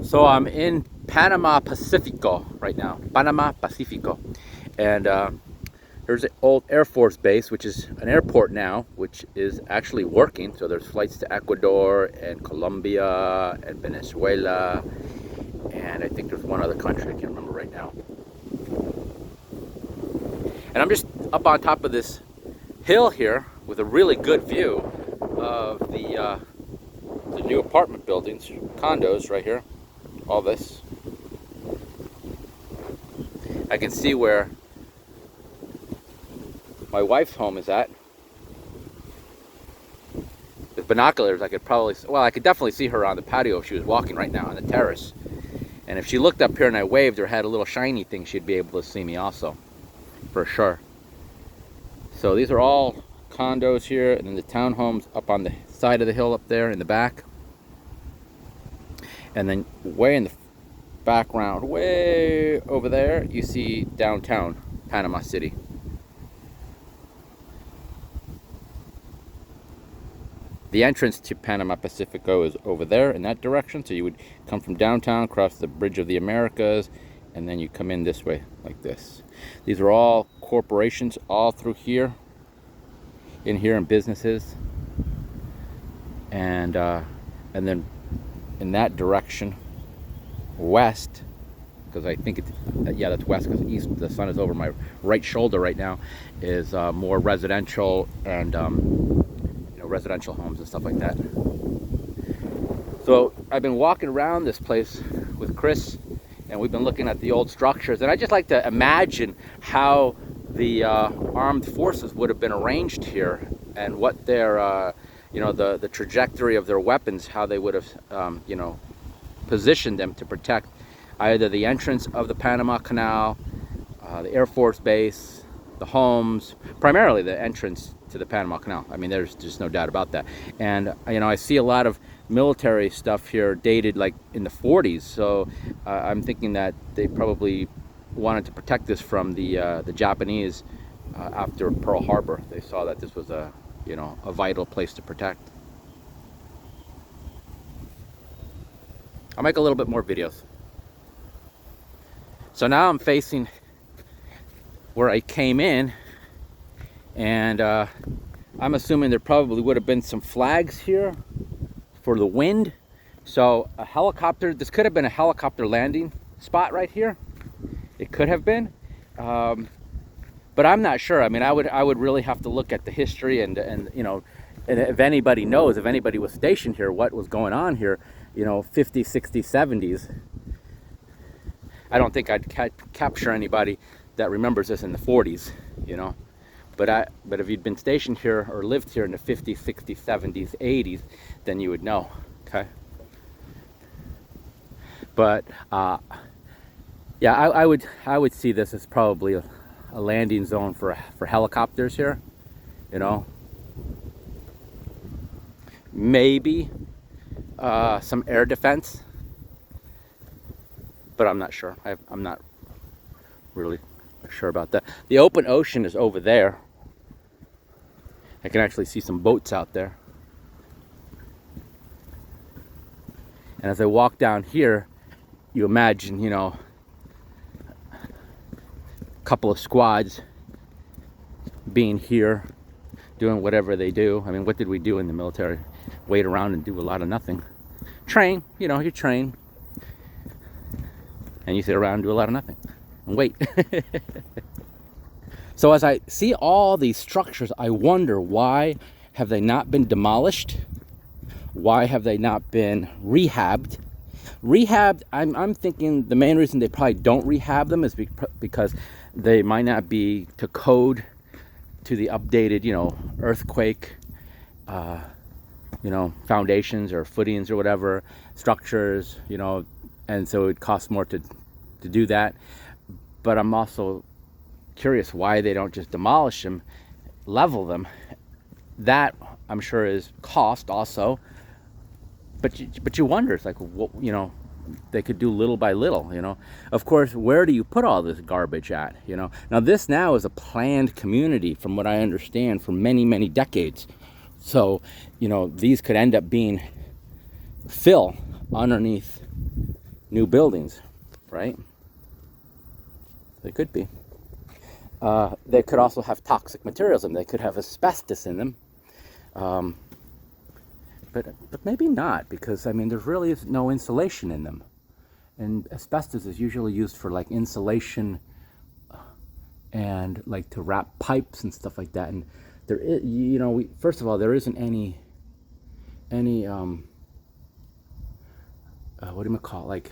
So I'm in Panama Pacifico right now. Panama Pacifico. And there's an old Air Force base, which is an airport now, which is actually working. So there's flights to Ecuador and Colombia and Venezuela. And I think there's one other country, I can't remember right now. And I'm just up on top of this hill here with a really good view of the new apartment buildings, condos right here. All this. I can see where my wife's home is at. With binoculars, I could definitely see her on the patio if she was walking right now on the terrace. And if she looked up here and I waved or had a little shiny thing, she'd be able to see me also, for sure. So these are all condos here, and then the townhomes up on the side of the hill up there in the back. And then way in the background, way over there, you see downtown Panama City. The entrance to Panama Pacifico is over there in that direction. So you would come from downtown, cross the Bridge of the Americas, and then you come in this way, like this. These are all corporations all through here, in here, and businesses. And then in that direction, west, because I think that's west, because east, the sun is over my right shoulder right now, is more residential and residential homes and stuff like that. So I've been walking around this place with Chris, and we've been looking at the old structures, and I just like to imagine how the armed forces would have been arranged here, and what their the trajectory of their weapons, how they would have positioned them to protect either the entrance of the Panama Canal, the Air Force base, the homes, primarily the entrance to the Panama Canal. I mean, there's just no doubt about that. And I see a lot of military stuff here dated like in the 40s. So I'm thinking that they probably wanted to protect this from the Japanese after Pearl Harbor. They saw that this was a vital place to protect. I'll make a little bit more videos. So now I'm facing where I came in, and I'm assuming there probably would have been some flags here for the wind. So a helicopter, this could have been a helicopter landing spot right here. It could have been, but I'm not sure. I mean, I would really have to look at the history and if anybody knows, if anybody was stationed here, what was going on here, 50s, 60s, 70s. I don't think I'd capture anybody that remembers this in the 40s, But if you'd been stationed here or lived here in the 50s, 60s, 70s, 80s, then you would know, okay? But yeah, I would see this as probably a landing zone for helicopters here, Maybe some air defense, but I'm not sure. I'm not really sure about that. The open ocean is over there. I can actually see some boats out there. And as I walk down here, you imagine, a couple of squads being here, doing whatever they do. I mean, what did we do in the military? Wait around and do a lot of nothing. Train, you train. And you sit around and do a lot of nothing. And wait. So as I see all these structures, I wonder, why have they not been demolished? Why have they not been rehabbed? I'm thinking the main reason they probably don't rehab them is because they might not be to code to the updated, earthquake, foundations or footings or whatever, structures, and so it costs more to do that. But I'm also curious why they don't just demolish them, level them. That, I'm sure, is cost also. But you wonder, it's like, what, they could do little by little, Of course, where do you put all this garbage at, Now this now is a planned community, from what I understand, for many, many decades. So, these could end up being fill underneath new buildings, right? They could be. They could also have toxic materials in them. They could have asbestos in them. But maybe not, because I mean there really is no insulation in them. And asbestos is usually used for like insulation and like to wrap pipes and stuff like that. And there is, you know, first of all, there isn't any what do you call it, like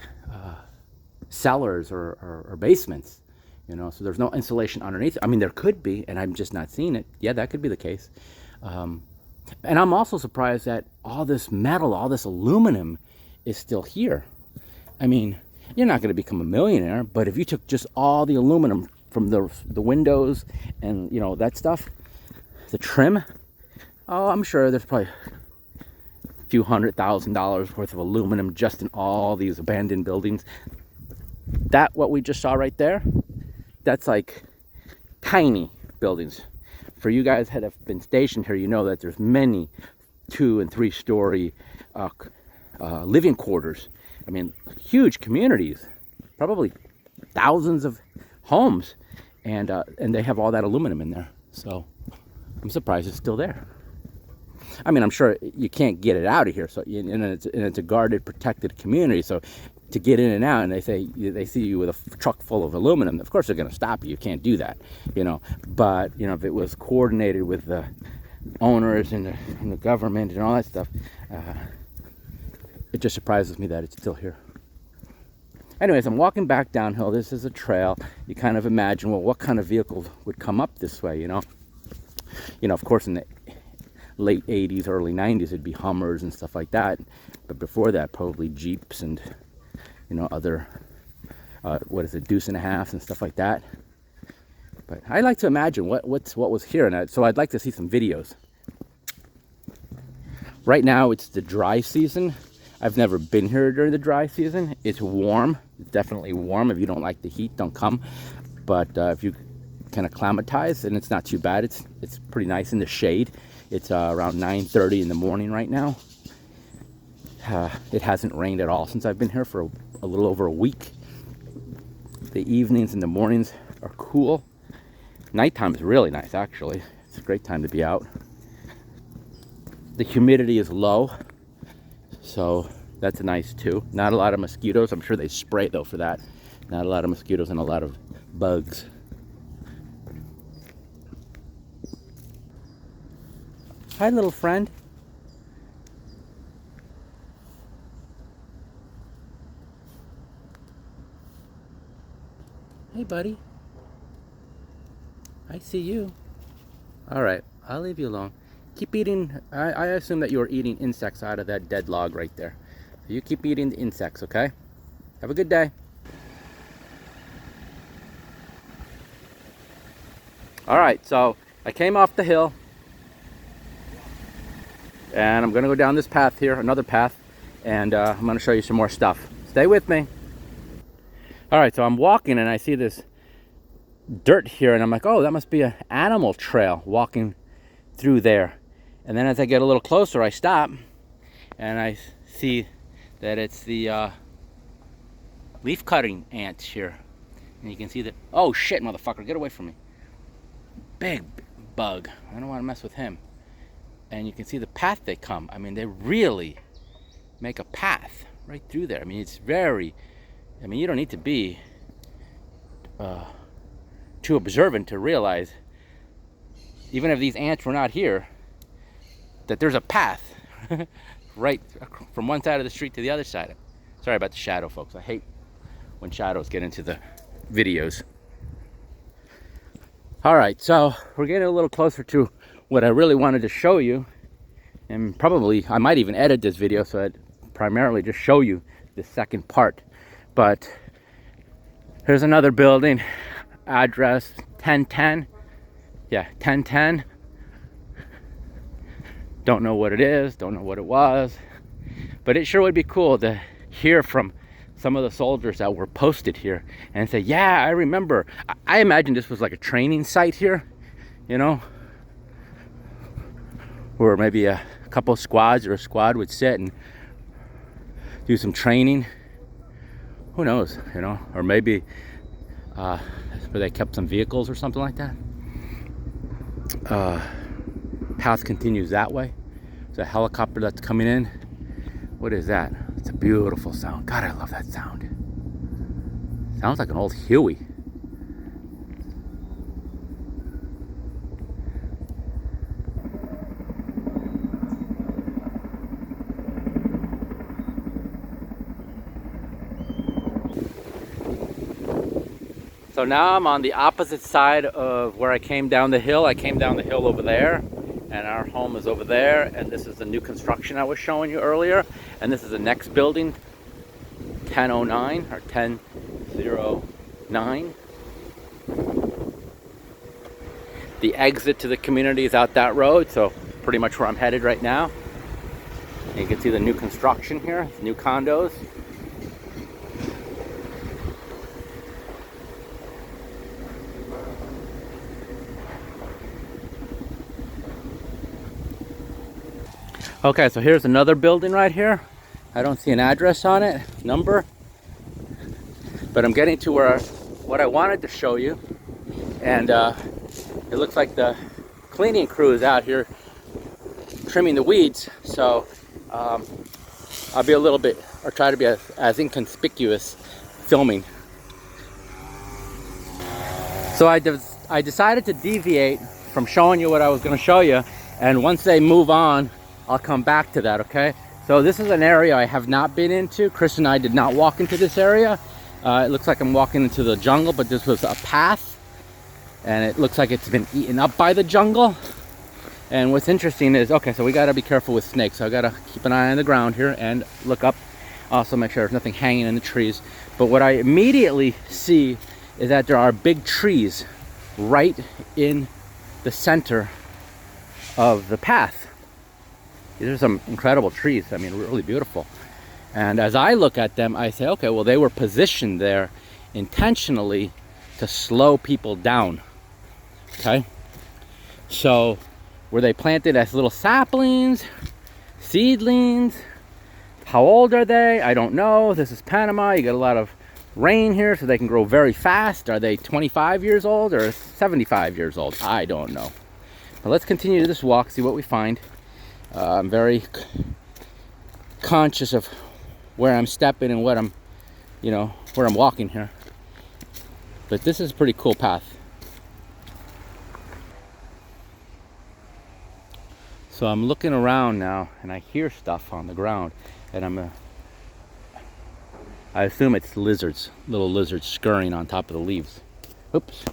cellars or basements, you know, so there's no insulation underneath. I mean, there could be, and I'm just not seeing it. Yeah, that could be the case. And I'm also surprised that all this metal, all this aluminum is still here. I mean, you're not going to become a millionaire, but if you took just all the aluminum from the windows and, you know, that stuff, the trim, oh, I'm sure there's probably a few $100,000 worth of aluminum just in all these abandoned buildings. That, what we just saw right there, that's like tiny buildings. For you guys that have been stationed here, you know that there's many 2- and 3-story living quarters. I mean, huge communities, probably thousands of homes, and they have all that aluminum in there. So I'm surprised it's still there. I mean, I'm sure you can't get it out of here. So and it's a guarded, protected community. So to get in and out, and they see you with a truck full of aluminum, of course they're going to stop you. You can't do that, you know. But you know, if it was coordinated with the owners and the government and all that stuff, it just surprises me that it's still here. Anyways, I'm walking back downhill. This is a trail. You kind of imagine, well, what kind of vehicle would come up this way, you know? You know, of course, in the late 80s, early 90s, it'd be Hummers and stuff like that. But before that, probably Jeeps and, you know, other, deuce and a half and stuff like that. But I like to imagine what was here. And so I'd like to see some videos. Right now, it's the dry season. I've never been here during the dry season. It's warm. It's definitely warm. If you don't like the heat, don't come. But if you can acclimatize, and it's not too bad. It's pretty nice in the shade. It's around 9:30 in the morning right now. It hasn't rained at all since I've been here for a little over a week. The evenings and the mornings are cool. Nighttime is really nice, actually. It's a great time to be out. The humidity is low, so that's nice too. Not a lot of mosquitoes. I'm sure they spray though for that. Not a lot of mosquitoes and a lot of bugs. Hi, little friend. Hey, buddy. I see you. All right, I'll leave you alone. Keep eating. I assume that you're eating insects out of that dead log right there. So you keep eating the insects, okay? Have a good day. All right, so I came off the hill. And I'm going to go down this path here, another path. And I'm going to show you some more stuff. Stay with me. All right, so I'm walking and I see this dirt here. And I'm like, oh, that must be an animal trail walking through there. And then as I get a little closer, I stop and I see that it's the leaf cutting ants here. And you can see that, oh shit, motherfucker, get away from me. Big bug. I don't want to mess with him. And you can see the path they come. I mean, they really make a path right through there. I mean, it's very, I mean, you don't need to be too observant to realize, even if these ants were not here, that there's a path right from one side of the street to the other side. Sorry about the shadow, folks. I hate when shadows get into the videos. All right, so we're getting a little closer to what I really wanted to show you, and probably I might even edit this video so I'd primarily just show you the second part. But here's another building, address 1010. Yeah, 1010. Don't know what it is, don't know what it was, but it sure would be cool to hear from some of the soldiers that were posted here and say, yeah, I remember. I imagine this was like a training site here, you know, where maybe a couple squads or a squad would sit and do some training. who knows, you know, or maybe where they kept some vehicles or something like that. Path continues that way. There's a helicopter that's coming in. What is that? It's a beautiful sound. God, I love that sound. Sounds like an old Huey. So now I'm on the opposite side of where I came down the hill. I came down the hill over there, and our home is over there, and this is the new construction I was showing you earlier, and this is the next building, 1009 or 1009. The exit to the community is out that road, so pretty much where I'm headed right now. And you can see the new construction here, new condos. Okay, so here's another building right here. I don't see an address on it, number, but I'm getting to what I wanted to show you, and it looks like the cleaning crew is out here trimming the weeds, so I'll be a little bit, or try to be as inconspicuous filming. So I decided to deviate from showing you what I was going to show you, and once they move on, I'll come back to that, okay? So this is an area I have not been into. Chris and I did not walk into this area. It looks like I'm walking into the jungle, but this was a path, and it looks like it's been eaten up by the jungle. And what's interesting is, okay, so we gotta be careful with snakes. So I gotta keep an eye on the ground here and look up. Also make sure there's nothing hanging in the trees. But what I immediately see is that there are big trees right in the center of the path. These are some incredible trees. I mean, really beautiful. And as I look at them, I say, okay, well, they were positioned there intentionally to slow people down. Okay? So, were they planted as little saplings, seedlings? How old are they? I don't know. This is Panama. You got a lot of rain here, so they can grow very fast. Are they 25 years old or 75 years old? I don't know. But let's continue this walk, see what we find. I'm very conscious of where I'm stepping and what I'm, you know, where I'm walking here. But this is a pretty cool path. So I'm looking around now and I hear stuff on the ground, and I assume it's lizards, little lizards scurrying on top of the leaves. Oops.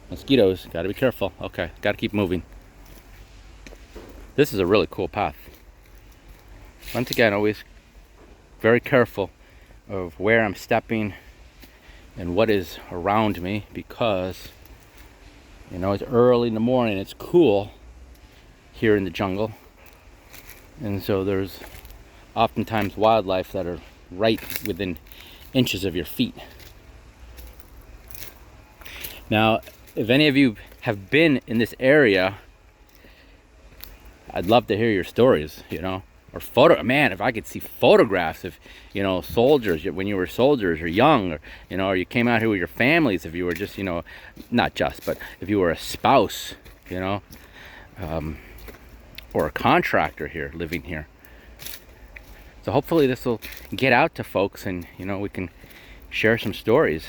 Mosquitoes, gotta be careful. Okay, gotta keep moving. This is a really cool path. Once again, always very careful of where I'm stepping and what is around me, because, you know, it's early in the morning, it's cool here in the jungle, and so there's oftentimes wildlife that are right within inches of your feet. Now, if any of you have been in this area, I'd love to hear your stories, you know, or man, if I could see photographs of, you know, soldiers, when you were soldiers or young, or, you know, or you came out here with your families, if you were just, you know, not just, but if you were a spouse, you know, or a contractor here, living here. So hopefully this will get out to folks, and, you know, we can share some stories.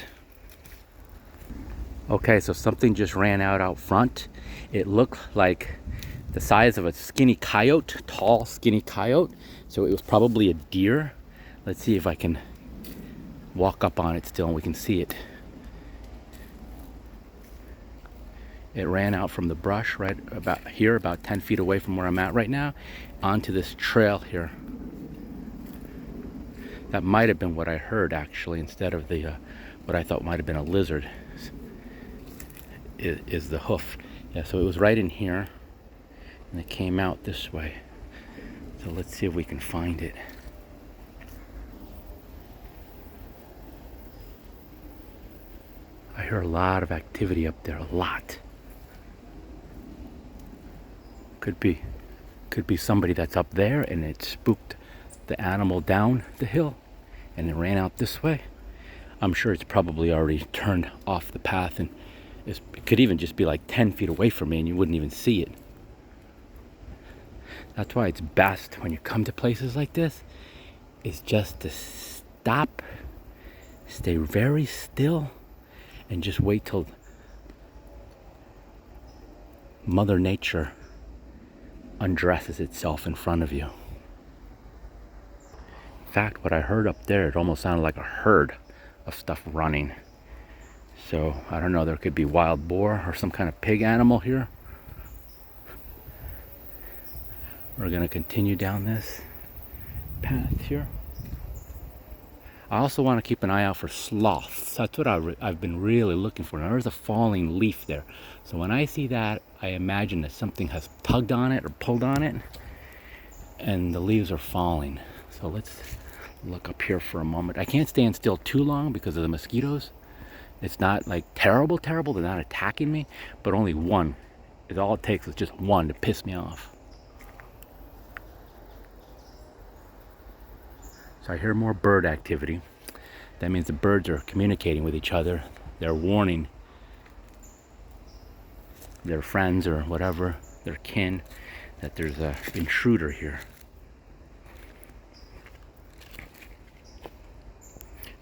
Okay, so something just ran out front. It looked like the size of a skinny coyote, tall skinny coyote. So it was probably a deer. Let's see if I can walk up on it still and we can see it. It ran out from the brush right about here, about 10 feet away from where I'm at right now, onto this trail here. That might have been what I heard, actually, instead of the what I thought might have been a lizard. Is the hoof. Yeah, so it was right in here, and it came out this way. So let's see if we can find it. I hear a lot of activity up there, a lot. Could be somebody that's up there and it spooked the animal down the hill and it ran out this way. I'm sure it's probably already turned off the path, and it could even just be like 10 feet away from me and you wouldn't even see it. That's why it's best when you come to places like this, is just to stop, stay very still, and just wait till Mother Nature undresses itself in front of you. In fact, what I heard up there, it almost sounded like a herd of stuff running. So I don't know, there could be wild boar or some kind of pig animal here. We're gonna continue down this path here. I also want to keep an eye out for sloths. That's what I've been really looking for. Now there's a falling leaf there. So when I see that, I imagine that something has tugged on it or pulled on it and the leaves are falling. So let's look up here for a moment. I can't stand still too long because of the mosquitoes. It's not like terrible, they're not attacking me, but only one. All it takes is just one to piss me off. So I hear more bird activity. That means the birds are communicating with each other. They're warning their friends or whatever, their kin, that there's an intruder here.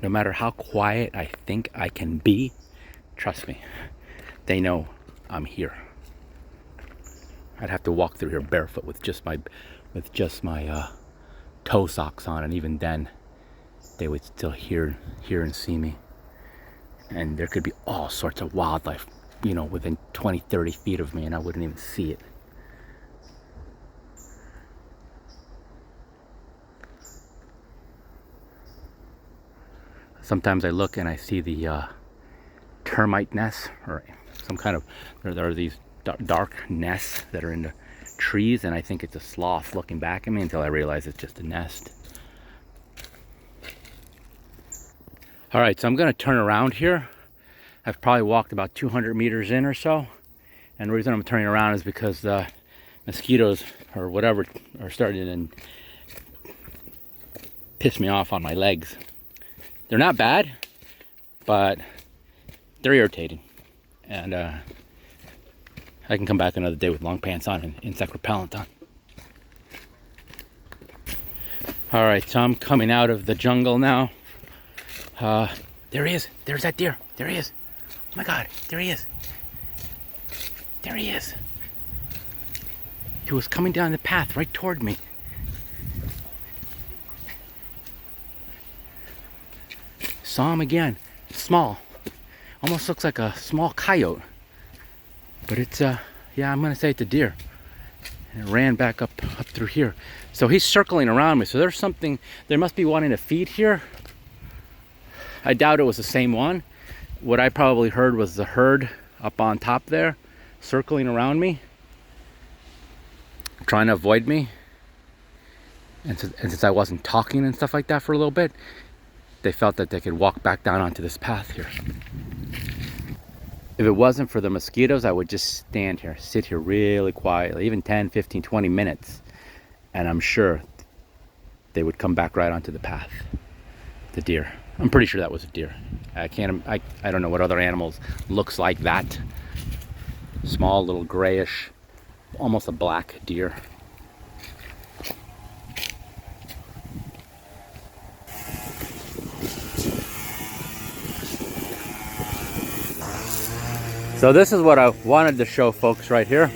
No matter how quiet I think I can be, trust me, they know I'm here. I'd have to walk through here barefoot with just my toe socks on, and even then they would still hear and see me. And there could be all sorts of wildlife, within 20-30 feet of me, and I wouldn't even see it. Sometimes I look and I see the termite nests, or some kind of, there are these dark nests that are in the trees, and I think it's a sloth looking back at me until I realize it's just a nest. All right, so I'm going to turn around here. I've probably walked about 200 meters in or so, and the reason I'm turning around is because the mosquitoes or whatever are starting to piss me off on my legs. They're not bad, but they're irritating, and I can come back another day with long pants on and insect repellent on. All right, so I'm coming out of the jungle now. There he is. There's that deer. There he is. Oh my God, there he is. There he is. He was coming down the path right toward me. Saw him again. Small. Almost looks like a small coyote. But it's, yeah, I'm gonna say it's a deer. And it ran back up through here. So he's circling around me. So there's something, there must be wanting to feed here. I doubt it was the same one. What I probably heard was the herd up on top there, circling around me, trying to avoid me. And since I wasn't talking and stuff like that for a little bit, they felt that they could walk back down onto this path here. If it wasn't for the mosquitoes, I would just stand here, sit here really quietly, even 10, 15, 20 minutes. And I'm sure they would come back right onto the path. The deer. I'm pretty sure that was a deer. I don't know what other animals looks like that. Small, little grayish, almost a black deer. So this is what I wanted to show folks right here.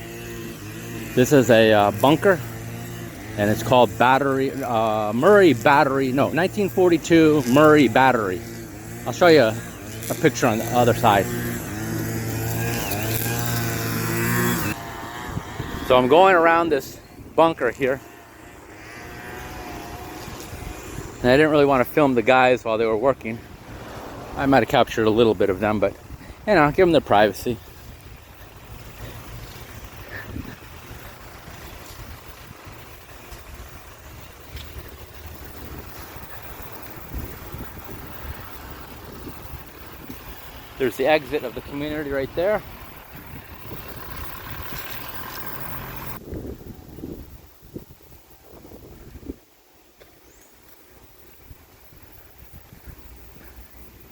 This is a bunker, and it's called Murray Battery. No, 1942 Murray Battery. I'll show you a picture on the other side. So I'm going around this bunker here. And I didn't really want to film the guys while they were working. I might have captured a little bit of them, but give them their privacy. There's the exit of the community right there.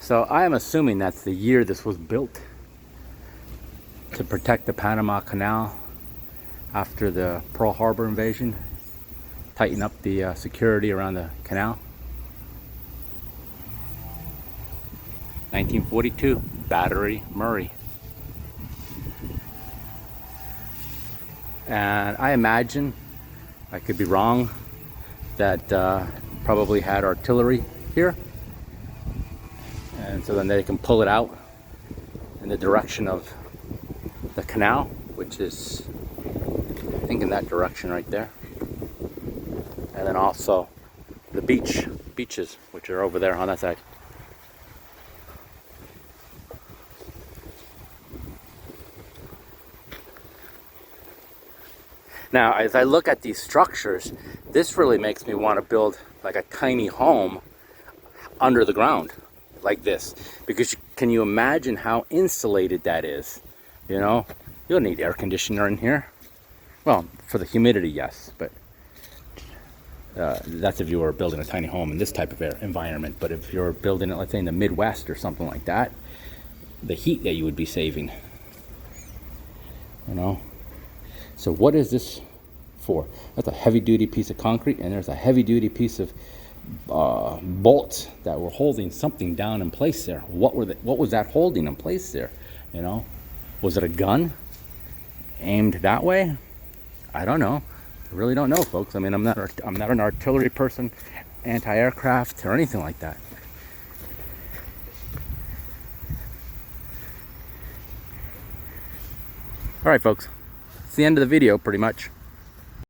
So I am assuming that's the year this was built, to protect the Panama Canal after the Pearl Harbor invasion, tighten up the security around the canal. 1942, Battery Murray. And I imagine, I could be wrong, that probably had artillery here, and so then they can pull it out in the direction of the canal, which is, I think, in that direction right there, and then also the beaches, which are over there on that side. Now, as I look at these structures, this really makes me want to build like a tiny home under the ground, like this. Because can you imagine how insulated that is? You know, you'll need air conditioner in here. Well, for the humidity, yes, but that's if you were building a tiny home in this type of environment. But if you're building it, let's say in the Midwest or something like that, the heat that you would be saving, you know. So what is this for? That's a heavy-duty piece of concrete, and there's a heavy-duty piece of bolts that were holding something down in place there. What was that holding in place there? You know, was it a gun aimed that way? I don't know. I really don't know, folks. I mean, I'm not an artillery person, anti-aircraft, or anything like that. All right, folks. It's the end of the video, pretty much.